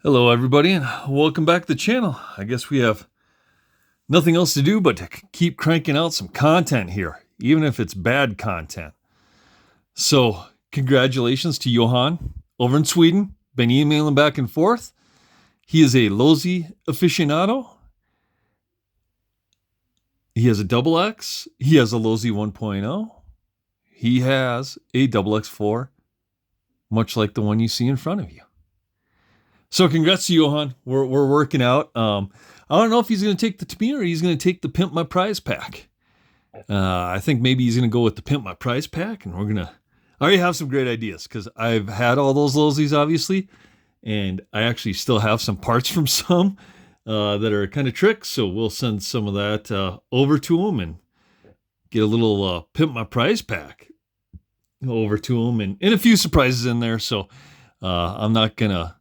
Hello, everybody, and welcome back to the channel. I guess we have nothing else to do but to keep cranking out some content here, even if it's bad content. So, congratulations to Johan over in Sweden. Been emailing back and forth. He is a Losi aficionado. He has a double X. He has a Losi 1.0. He has a double X4, much like the one you see in front of you. So congrats to Johan. We're working out. I don't know if he's going to take the Tami or he's going to take the Pimp My Prize Pack. I think maybe he's going to go with the Pimp My Prize Pack, and I already have some great ideas because I've had all those Losis, obviously, and I actually still have some parts from some that are kind of tricks, so we'll send some of that over to him and get a little Pimp My Prize Pack over to him, and a few surprises in there, so I'm not gonna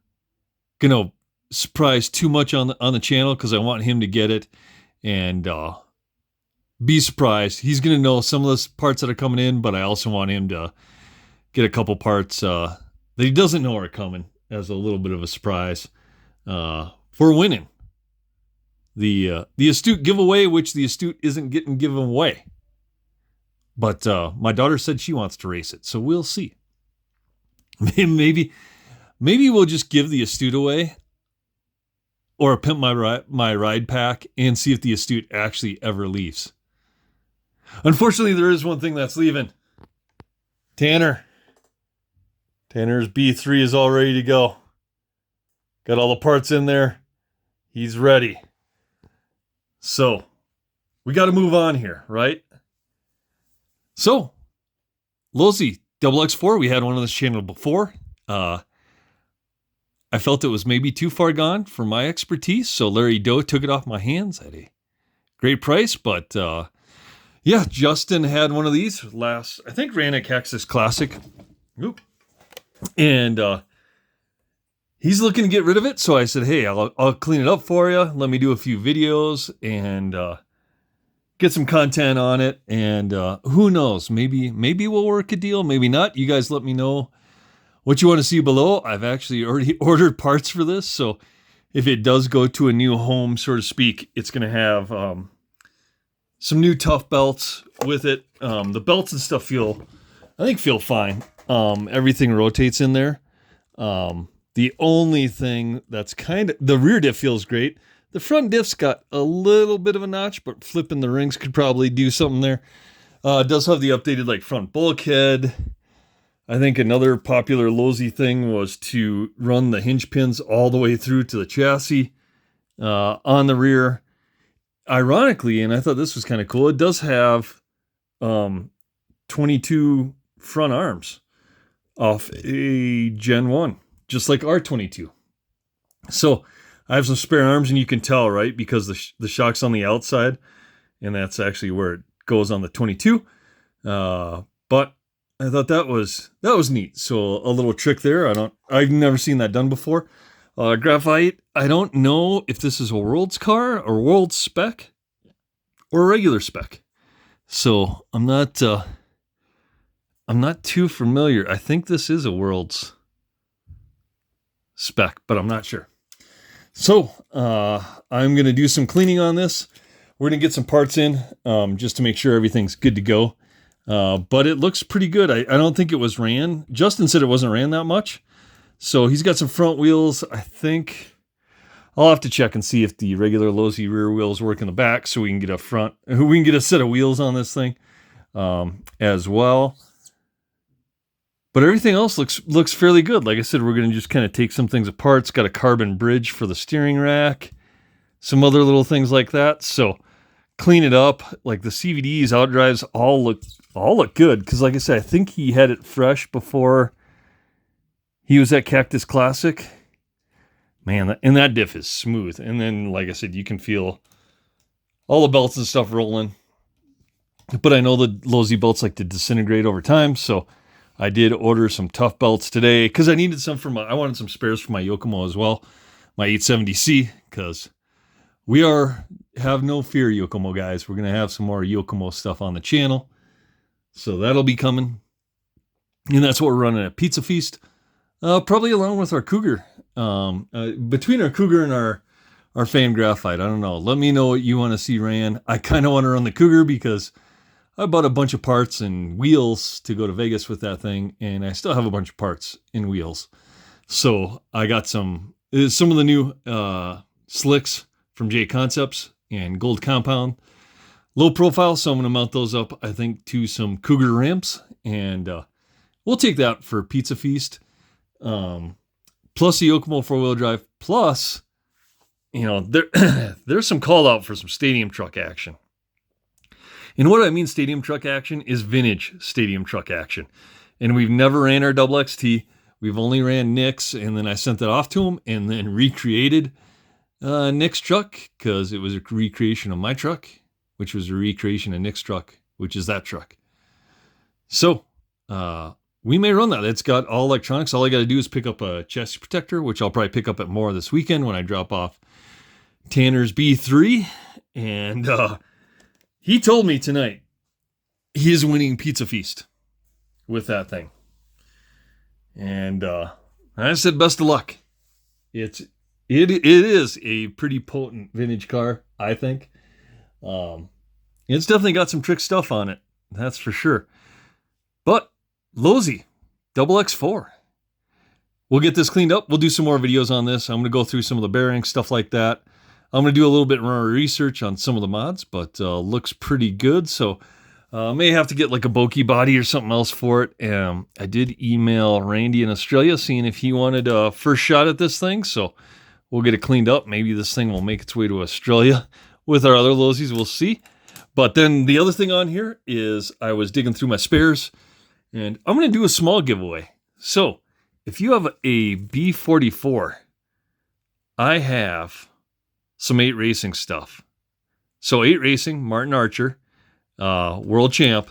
surprise too much on the channel because I want him to get it and be surprised. He's gonna know some of the parts that are coming in, but I also want him to get a couple parts that he doesn't know are coming as a little bit of a surprise for winning the Astute giveaway, which the Astute isn't getting given away. But my daughter said she wants to race it, so we'll see. Maybe we'll just give the Astute away or a Pimp My Ride Pack and see if the Astute actually ever leaves. Unfortunately, there is one thing that's leaving. Tanner's B3 is all ready to go. Got all the parts in there. He's ready. So, we got to move on here, right? So, Losi XX4, we had one on this channel before. I felt it was maybe too far gone for my expertise, so Larry Doe took it off my hands at a great price. But yeah, Justin had one of these I think ran at Cactus Classic. Oop. And he's looking to get rid of it, so I said, hey, I'll clean it up for you. Let me do a few videos and get some content on it. And who knows, maybe we'll work a deal, maybe not. You guys let me know what you want to see below. I've actually already ordered parts for this, so if it does go to a new home, so to speak, it's going to have some new tough belts with it. The belts and stuff feel fine. Everything rotates in there. The only thing that's the rear diff feels great. The front diff's got a little bit of a notch, but flipping the rings could probably do something there. It does have the updated front bulkhead. I think another popular Losi thing was to run the hinge pins all the way through to the chassis on the rear. Ironically, and I thought this was kind of cool, it does have 22 front arms off a Gen 1, just like R22. So I have some spare arms, and you can tell, right, because the shock's on the outside, and that's actually where it goes on the 22. But I thought that was neat. So a little trick there. I've never seen that done before. Graphite. I don't know if this is a World's car or World's spec or a regular spec. So I'm not too familiar. I think this is a World's spec, but I'm not sure. So I'm gonna do some cleaning on this. We're gonna get some parts in just to make sure everything's good to go. But it looks pretty good. I don't think it was ran. Justin said it wasn't ran that much. So he's got some front wheels. I think I'll have to check and see if the regular Losi rear wheels work in the back so we can get a set of wheels on this thing as well. But everything else looks fairly good. Like I said, we're going to just kind of take some things apart. It's got a carbon bridge for the steering rack, some other little things like that. So clean it up. Like the CVDs, outdrives, all look good. Because like I said, I think he had it fresh before he was at Cactus Classic. Man, and that diff is smooth. And then, like I said, you can feel all the belts and stuff rolling. But I know the Losi belts like to disintegrate over time, so I did order some tough belts today because I needed some I wanted some spares for my Yokomo as well, my 870C, because have no fear, Yokomo guys. We're going to have some more Yokomo stuff on the channel. So that'll be coming. And that's what we're running at Pizza Feast. Probably along with our Cougar. Between our Cougar and our fan graphite, I don't know. Let me know what you want to see ran. I kind of want to run the Cougar because I bought a bunch of parts and wheels to go to Vegas with that thing, and I still have a bunch of parts and wheels. So I got some of the new slicks from J Concepts and Gold Compound. Low profile, so I'm going to mount those up, I think, to some Cougar ramps, and we'll take that for Pizza Feast. Plus the Yokomo 4-wheel drive, plus, there's some call out for some stadium truck action. And what I mean stadium truck action is vintage stadium truck action. And we've never ran our double XT. We've only ran Nick's, and then I sent that off to him and then recreated Nick's truck because it was a recreation of my truck, which was a recreation of Nick's truck, which is that truck. So we may run that. It's got all electronics. All I got to do is pick up a chassis protector, which I'll probably pick up at more this weekend when I drop off Tanner's B3. And he told me tonight he is winning Pizza Feast with that thing. And I said, best of luck. It is a pretty potent vintage car, I think. It's definitely got some trick stuff on it. That's for sure. But Losi XX4. We'll get this cleaned up. We'll do some more videos on this. I'm going to go through some of the bearings, stuff like that. I'm going to do a little bit more research on some of the mods, but looks pretty good. So may have to get like a Boki body or something else for it. I did email Randy in Australia seeing if he wanted a first shot at this thing. So we'll get it cleaned up. Maybe this thing will make its way to Australia with our other Losis. We'll see. But then the other thing on here is I was digging through my spares, and I'm going to do a small giveaway. So if you have a B44, I have some 8 Racing stuff. So 8 Racing, Martin Archer, world champ,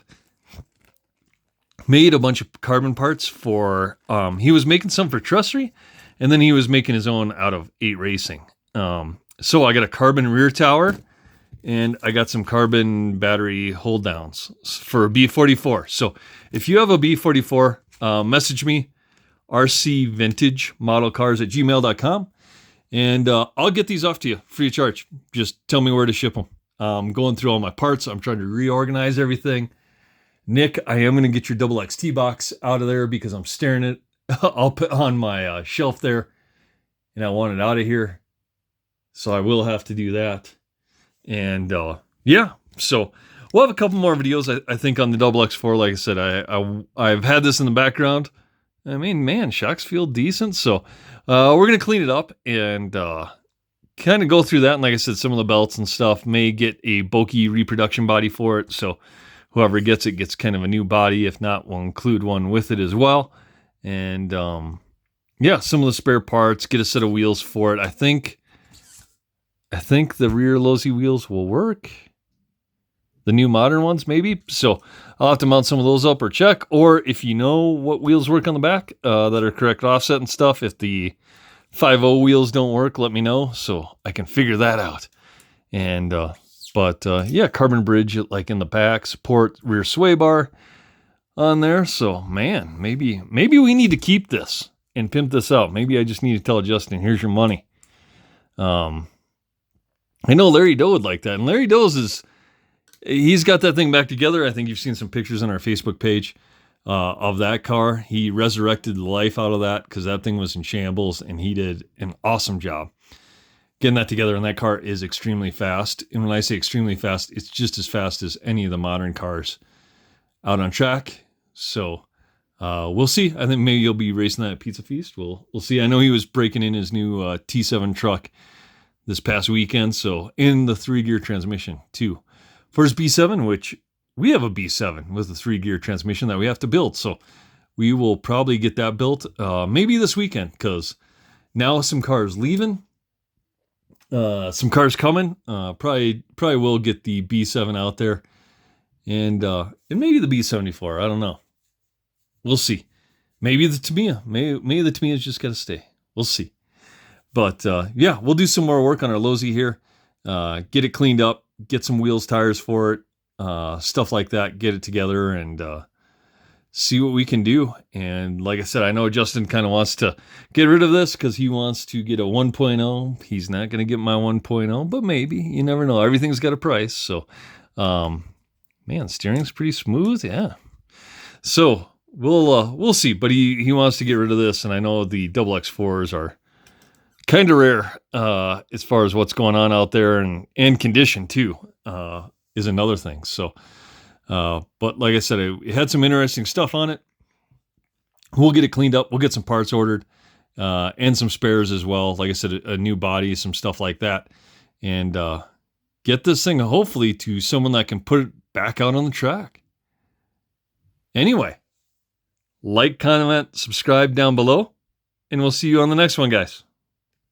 made a bunch of carbon parts for, he was making some for Trussery, and then he was making his own out of 8 Racing. So I got a carbon rear tower, and I got some carbon battery hold downs for a B44. So if you have a B44, message me, rcvintagemodelcars@gmail.com, and I'll get these off to you free of charge. Just tell me where to ship them. I'm going through all my parts. I'm trying to reorganize everything. Nick, I am going to get your double XT box out of there because I'm staring at it. I'll put on my shelf there, and I want it out of here. So I will have to do that. And yeah, so we'll have a couple more videos, I think, on the double X4. Like I said, I've had this in the background. I mean, man, shocks feel decent. So we're going to clean it up and kind of go through that. And like I said, some of the belts and stuff may get a Boki reproduction body for it. So whoever gets it gets kind of a new body. If not, we'll include one with it as well. And yeah, some of the spare parts, get a set of wheels for it. I think the rear Losi wheels will work. The new modern ones, maybe. So I'll have to mount some of those up or check. Or if you know what wheels work on the back that are correct offset and stuff, if the 5.0 wheels don't work, let me know so I can figure that out. And yeah, carbon bridge like in the back, support rear sway bar on there. So man, maybe we need to keep this and pimp this out. Maybe I just need to tell Justin, here's your money. I know Larry Doe would like that. And Larry Doe's he's got that thing back together. I think you've seen some pictures on our Facebook page of that car. He resurrected the life out of that because that thing was in shambles, and he did an awesome job getting that together. And that car is extremely fast. And when I say extremely fast, it's just as fast as any of the modern cars out on track. So we'll see. I think maybe you'll be racing that at Pizza Feast. We'll see. I know he was breaking in his new T7 truck this past weekend, so in the 3-gear transmission too for his B7, which we have a B7 with a 3-gear transmission that we have to build. So we will probably get that built maybe this weekend, because now some cars leaving, some cars coming. Probably will get the B7 out there, and maybe the B74. I don't know. We'll see. Maybe the Tamiya. Maybe the Tamiya's just got to stay. We'll see. But yeah, we'll do some more work on our Losi here. Get it cleaned up, get some wheels, tires for it, stuff like that, get it together, and see what we can do. And like I said, I know Justin kind of wants to get rid of this because he wants to get a 1.0. He's not going to get my 1.0, but maybe. You never know. Everything's got a price. So, man, steering's pretty smooth. Yeah. So we'll see. But he wants to get rid of this, and I know the XX4s are kind of rare as far as what's going on out there, and condition too is another thing. So. But like I said, it had some interesting stuff on it. We'll get it cleaned up. We'll get some parts ordered, and some spares as well. Like I said, a new body, some stuff like that, and get this thing hopefully to someone that can put it back out on the track. Anyway, like, comment, subscribe down below, and we'll see you on the next one, guys.